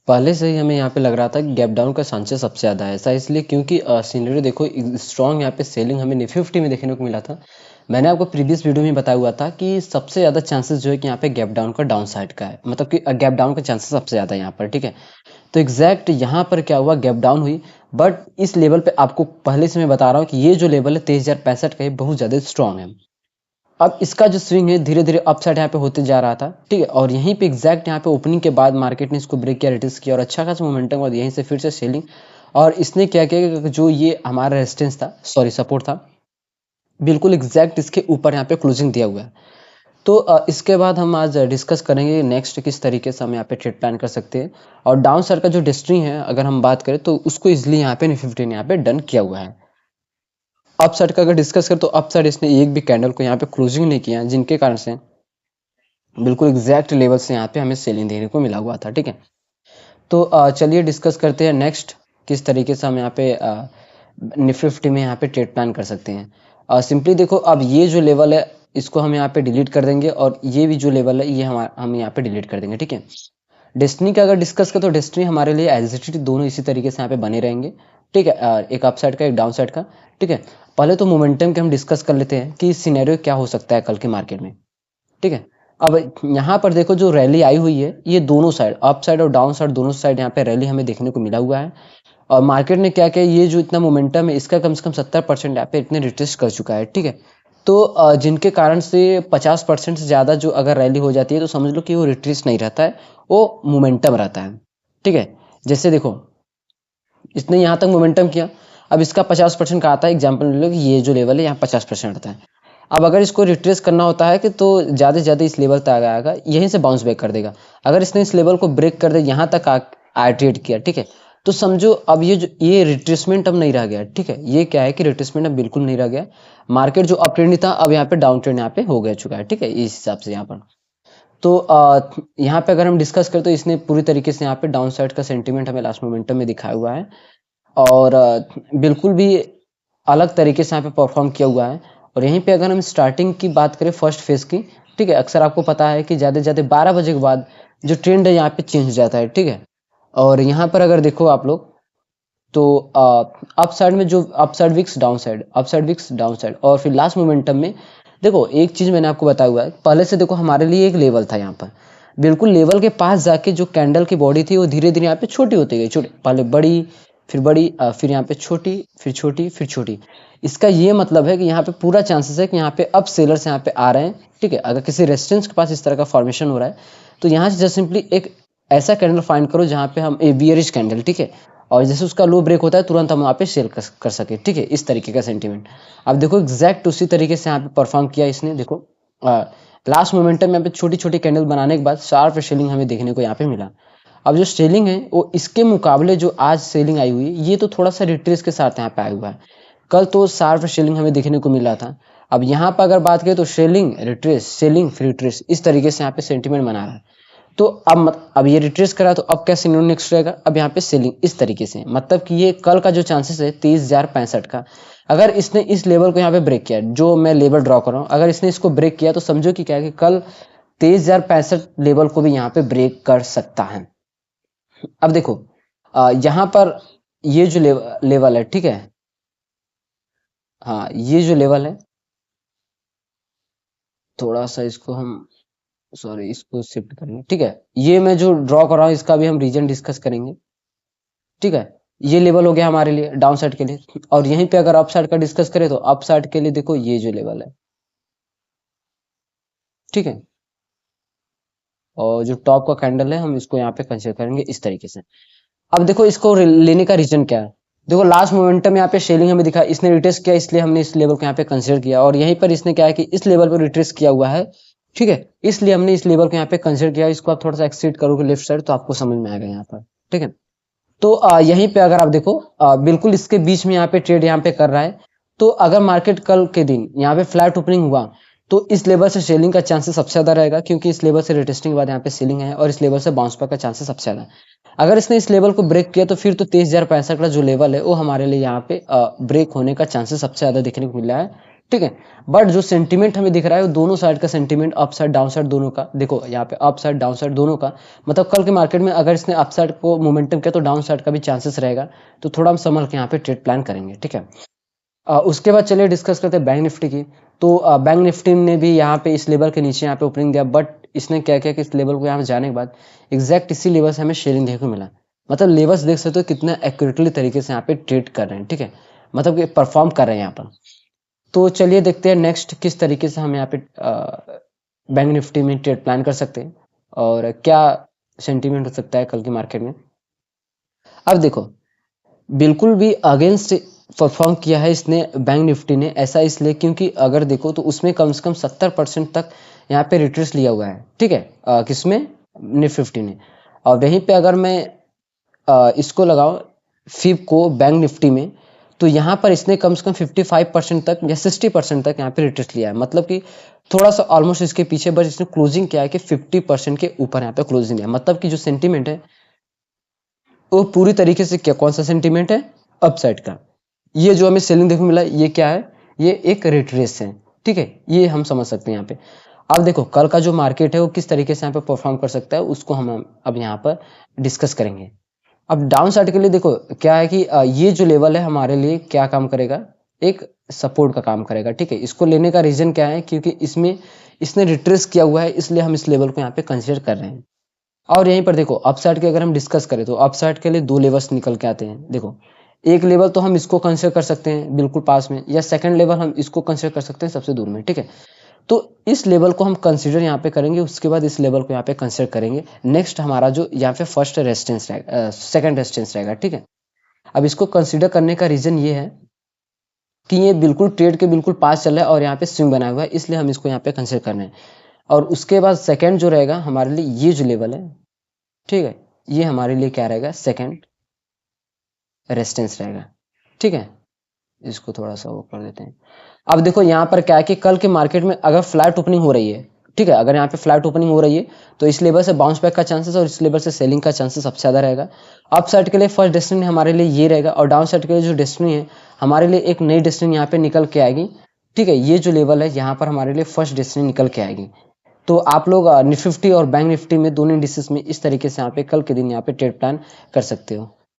पहले से ही हमें यहाँ पे लग रहा था कि गैप डाउन का चांसेस सबसे ज़्यादा है। ऐसा इसलिए क्योंकि सिनेरियो देखो स्ट्रॉन्ग यहाँ पे सेलिंग हमें निफ्टी 50 में देखने को मिला था। मैंने आपको प्रीवियस वीडियो में बताया हुआ था कि सबसे ज़्यादा चांसेस जो है कि यहाँ पे गैप डाउन का डाउन साइड का है, मतलब कि गैप डाउन का चांसेस सबसे ज़्यादा है यहाँ पर, ठीक है। तो एग्जैक्ट यहाँ पर क्या हुआ, गैप डाउन हुई। बट इस लेवल पे आपको पहले से मैं बता रहा हूँ कि ये जो लेवल है 23,065 का, ये बहुत ज़्यादा स्ट्रॉन्ग है। अब इसका जो स्विंग है धीरे धीरे अपसाइड यहाँ पे होते जा रहा था, ठीक है। और यहीं पे एग्जैक्ट यहाँ पे ओपनिंग के बाद मार्केट ने इसको ब्रेक किया, रिटेस्ट किया और अच्छा खासा मोमेंटम, और यहीं से फिर से सेलिंग। और इसने क्या किया कि जो ये हमारा रेजिस्टेंस था, सॉरी सपोर्ट था, बिल्कुल एग्जैक्ट इसके ऊपर यहाँ पे क्लोजिंग दिया हुआ है। तो इसके बाद हम आज डिस्कस करेंगे नेक्स्ट किस तरीके से हम यहाँ पे ट्रेड प्लान कर सकते हैं। और डाउन साइड का जो डेस्टिनी है अगर हम बात करें तो उसको इजिली यहाँ पे निफ्टी 15 यहाँ पे डन किया हुआ है। अप साइड का अगर डिस्कस करें तो अप साइड इसने एक भी कैंडल को यहाँ पे क्लोजिंग नहीं किया, जिनके कारण से बिल्कुल एग्जैक्ट लेवल से यहाँ पे हमें सेलिंग देखने को मिला हुआ था, ठीक है। तो चलिए डिस्कस करते हैं नेक्स्ट किस तरीके से हम यहाँ पे निफ्टी 50 में यहाँ पे ट्रेड प्लान कर सकते हैं। सिंपली देखो, अब ये जो लेवल है इसको हम यहाँ पे डिलीट कर देंगे, और ये भी जो लेवल है ये हम यहाँ पे डिलीट कर देंगे, ठीक है। डेस्टिनी का अगर डिस्कस करें तो डेस्टिनी हमारे लिए एज इट इज दोनों इसी तरीके से यहाँ पे बने रहेंगे, ठीक है। एक अप साइड का एक डाउन साइड का, ठीक है। पहले तो मोमेंटम के हम डिस्कस कर लेते हैं कि सिनेरियो क्या हो सकता है कल के मार्केट में, ठीक है। अब यहाँ पर देखो जो रैली आई हुई है ये दोनों साइड, अप साइड और डाउन साइड दोनों साइड यहाँ पे रैली हमें देखने को मिला हुआ है। और मार्केट ने क्या किया, ये जो इतना मोमेंटम है इसका कम से कम 70% यहाँ पे इतने रिट्रेस कर चुका है, ठीक है। तो जिनके कारण से 50% से ज़्यादा जो अगर रैली हो जाती है तो समझ लो कि वो रिट्रेस नहीं रहता है, वो मोमेंटम रहता है, ठीक है। जैसे देखो इसने यहाँ तक मोमेंटम किया, अब इसका 50% का आता है, एग्जाम्पल ले लो कि ये जो लेवल है यहाँ 50% आता है। अब अगर इसको रिट्रेस करना होता है कि तो ज़्यादा से ज़्यादा इस लेवल तक आएगा, यहीं से बाउंस बैक कर देगा। अगर इसने इस लेवल को ब्रेक कर दे, यहाँ तक आ ट्रेड किया, ठीक है, तो समझो अब ये रिट्रेसमेंट अब नहीं रह गया, ठीक है। ये क्या है कि रिट्रेसमेंट अब बिल्कुल नहीं रह गया। मार्केट जो अप ट्रेंड था अब यहाँ पे डाउन ट्रेंड यहाँ पे हो गया चुका है, ठीक है, इस हिसाब से यहाँ पर। तो यहाँ पे अगर हम डिस्कस करें तो इसने पूरी तरीके से यहाँ पे डाउन साइड का सेंटीमेंट हमें लास्ट मोमेंटम में दिखाया हुआ है, और बिल्कुल भी अलग तरीके से यहाँ पे परफॉर्म किया हुआ है। और यहीं पे अगर हम स्टार्टिंग की बात करें फर्स्ट फेज की, ठीक है, अक्सर आपको पता है कि ज़्यादा से ज़्यादा 12 बजे के बाद जो ट्रेंड है यहाँ पे चेंज हो जाता है, ठीक है। और यहाँ पर अगर देखो आप लोग तो अप साइड में जो upside wicks downside, upside wicks downside, और फिर लास्ट मोमेंटम में देखो एक चीज मैंने आपको बताया हुआ है पहले से। देखो हमारे लिए एक लेवल था यहाँ पर, बिल्कुल लेवल के पास जाके जो कैंडल की बॉडी थी वो धीरे धीरे यहाँ पे छोटी होती गई, छोटी पहले बड़ी, फिर बड़ी, फिर यहाँ पे छोटी, फिर छोटी, फिर छोटी। इसका ये मतलब है कि यहाँ पे पूरा चांसेस है कि यहाँ पे अब सेलर्स यहाँ पे आ रहे हैं, ठीक है। अगर किसी रेजिस्टेंस के पास इस तरह का फॉर्मेशन हो रहा है तो यहाँ से जस्ट सिंपली एक ऐसा कैंडल फाइंड करो जहाँ पे हम ए बियरिश कैंडल, ठीक है, और जैसे उसका लो ब्रेक होता है तुरंत हम वहाँ पे सेल कर सके, ठीक है, इस तरीके का सेंटीमेंट। अब देखो एग्जैक्ट उसी तरीके से यहाँ पे परफॉर्म किया इसने। देखो लास्ट मोमेंटम में यहाँ पे छोटी छोटी कैंडल बनाने के बाद शार्प सेलिंग हमें देखने को यहाँ पे मिला। अब जो सेलिंग है वो इसके मुकाबले जो आज सेलिंग आई हुई है ये तो थोड़ा सा रिट्रेस के साथ यहाँ पे आया हुआ है। कल तो शार्प सेलिंग हमें देखने को मिला था। अब यहाँ पर अगर बात करें तो सेलिंग रिट्रेस, सेलिंग फिर रिट्रेस, इस तरीके से यहाँ पे सेंटीमेंट बना रहा है। तो अब ये रिट्रेस करा तो अब क्या सिग्नल नेक्स्ट रहेगा, अब यहाँ पे सेलिंग इस तरीके से, मतलब कि ये कल का जो चांसेस है 23,065 का, अगर इसने इस लेवल को यहाँ पे ब्रेक किया, जो मैं लेवल ड्रॉ कर रहा हूँ, अगर इसने इसको ब्रेक किया तो समझो कि क्या है कि कल 23,065 लेवल को भी यहाँ पे ब्रेक कर सकता है। अब देखो यहाँ पर ये जो लेवल है, ठीक है, हाँ ये जो लेवल है, थोड़ा सा इसको हम, सॉरी इसको शिफ्ट करेंगे, ठीक है। ये मैं जो ड्रॉ कर रहा हूँ इसका भी हम रीजन डिस्कस करेंगे, ठीक है। ये लेवल हो गया हमारे लिए डाउन साइड के लिए। और यहीं पे अगर अप साइड का डिस्कस करें तो अप साइड के लिए देखो ये जो लेवल है, ठीक है, और जो टॉप का कैंडल है हम इसको यहाँ पे कंसीडर करेंगे इस तरीके से। अब देखो इसको लेने का रीजन क्या है, देखो लास्ट मोमेंटम यहाँ पे सेलिंग हमें दिखा, इसने रिट्रेस किया इसलिए हमने इस लेवल को यहाँ पे कंसीडर किया, और यहीं पर इसने क्या है कि इस लेवल पर रिट्रेस किया हुआ है, ठीक है, इसलिए हमने इस लेवल को यहाँ पे कंसीडर किया। इसको आप थोड़ा सा एक्सीड करोगे लेफ्ट साइड तो आपको समझ में आएगा यहाँ पर, ठीक है। तो यहीं पे अगर आप देखो बिल्कुल इसके बीच में यहाँ पे ट्रेड यहाँ पे कर रहा है। तो अगर मार्केट कल के दिन यहाँ पे फ्लैट ओपनिंग हुआ तो इस लेवल से सेलिंग का चांसेस सबसे ज्यादा रहेगा, क्योंकि इस लेवल से रिटेस्टिंग के बाद यहाँ पे सेलिंग है, और इस लेवल से बाउंस बैक का चांसेस सबसे ज्यादा है। अगर इसने इस लेवल को ब्रेक किया तो फिर तो 23,065 का जो लेवल है वो हमारे लिए यहाँ पे ब्रेक होने का चांसेस सबसे ज्यादा देखने को मिल रहा है, ठीक है। बट जो सेंटीमेंट हमें दिख रहा है वो दोनों साइड का sentiment, up side down side दोनों का, देखो यहाँ पे अप साइड डाउन साइड दोनों का, मतलब कल के मार्केट में अगर इसने अप साइड को मोमेंटम किया तो डाउन साइड का भी चांसेस रहेगा। तो थोड़ा हम संभल के यहाँ पे ट्रेड प्लान करेंगे, ठीक है। उसके बाद चलिए डिस्कस करते हैं बैंक निफ्टी की। तो बैंक निफ्टी ने भी यहाँ पे इस लेवल के नीचे यहाँ पे ओपनिंग दिया, बट इसने क्या किया कि इस लेवल को यहाँ पे जाने के बाद एग्जैक्ट इसी लेवल से हमें शेयरिंग देखने को मिला। मतलब लेवल्स देख सकते हो कितना एक्यूरेटली तरीके से यहाँ पे ट्रेड कर रहे हैं, ठीक है, मतलब कि परफॉर्म कर रहे हैं यहाँ पर। तो चलिए देखते हैं नेक्स्ट किस तरीके से हम यहाँ पे बैंक निफ्टी में ट्रेड प्लान कर सकते हैं और क्या सेंटीमेंट हो सकता है कल की मार्केट में। अब देखो, बिल्कुल भी अगेंस्ट परफॉर्म किया है इसने बैंक निफ्टी ने, ऐसा इसलिए क्योंकि अगर देखो तो उसमें कम से कम 70% तक यहाँ पे रिट्रेस लिया हुआ है, ठीक है, किसमें, निफ्टी ने। और वहीं पे अगर मैं इसको लगाओ फिब को बैंक निफ्टी में, तो यहाँ पर इसने कम से कम 55% तक या 60% तक यहाँ पे रिट्रेस लिया है, मतलब कि थोड़ा सा ऑलमोस्ट इसके पीछे, बस इसने क्लोजिंग किया है कि 50% के ऊपर यहाँ पे क्लोजिंग है। मतलब कि जो सेंटीमेंट है वो पूरी तरीके से क्या, कौन सा सेंटीमेंट है, अपसाइड का। ये जो हमें सेलिंग देखने को मिला ये क्या है, ये एक रिट्रेस है, ठीक है, ये हम समझ सकते हैं यहाँ पे। अब देखो कल का जो मार्केट है वो किस तरीके से यहाँ पे परफॉर्म कर सकता है उसको हम अब यहाँ पर डिस्कस करेंगे। अब डाउन साइड के लिए देखो क्या है कि ये जो लेवल है हमारे लिए क्या काम करेगा, एक सपोर्ट का काम करेगा, ठीक है। इसको लेने का रीजन क्या है, क्योंकि इसमें इसने रिट्रेस किया हुआ है, इसलिए हम इस लेवल को यहाँ पे कंसिडर कर रहे हैं। और यहीं पर देखो अपसाइड की अगर हम डिस्कस करें तो अपसाइड के लिए दो लेवल्स निकल के आते हैं। देखो एक लेवल तो हम इसको कंसिडर कर सकते हैं बिल्कुल पास में, या सेकंड लेवल हम इसको कंसिडर कर सकते हैं सबसे दूर में, ठीक है। तो इस लेवल को हम कंसिडर यहाँ पे करेंगे, उसके बाद इस लेवल को यहाँ पे कंसिडर करेंगे। नेक्स्ट हमारा जो यहाँ पे फर्स्ट रेजिस्टेंस रहेगा, सेकंड रेजिस्टेंस रहेगा, ठीक है। अब इसको कंसिडर करने का रीजन ये है कि ये बिल्कुल ट्रेड के बिल्कुल पास चल रहा है और यहाँ पे स्विंग बना हुआ है, इसलिए हम इसको यहाँ पे कंसिडर कर रहे हैं। और उसके बाद सेकंड जो रहेगा हमारे लिए ये जो लेवल है, ठीक है, ये हमारे लिए क्या रहेगा, सेकंड रेजिस्टेंस रहेगा, ठीक है। इसको थोड़ा सा वो कर देते हैं। अब देखो यहाँ पर क्या है कि कल के मार्केट में अगर फ्लैट ओपनिंग हो रही है, ठीक है, अगर यहाँ पे फ्लैट ओपनिंग हो रही है तो इस लेवल से बाउंस बैक का चांसेस और इस लेवल से सेलिंग का चांसेस सबसे ज़्यादा रहेगा। अप साइड के लिए फर्स्ट डेस्टिनी हमारे लिए ये रहेगा, और डाउन साइड के लिए जो डेस्टिनी है हमारे लिए एक नई डेस्टिनी यहाँ पे निकल के आएगी, ठीक है। ये जो लेवल है यहाँ पर हमारे लिए फर्स्ट डेस्टिनी निकल के आएगी। तो आप लोग निफ्टी और बैंक निफ्टी में दोनों इंडिसेस में इस तरीके से यहाँ पे कल के दिन यहाँ पे ट्रेड प्लान कर सकते हो।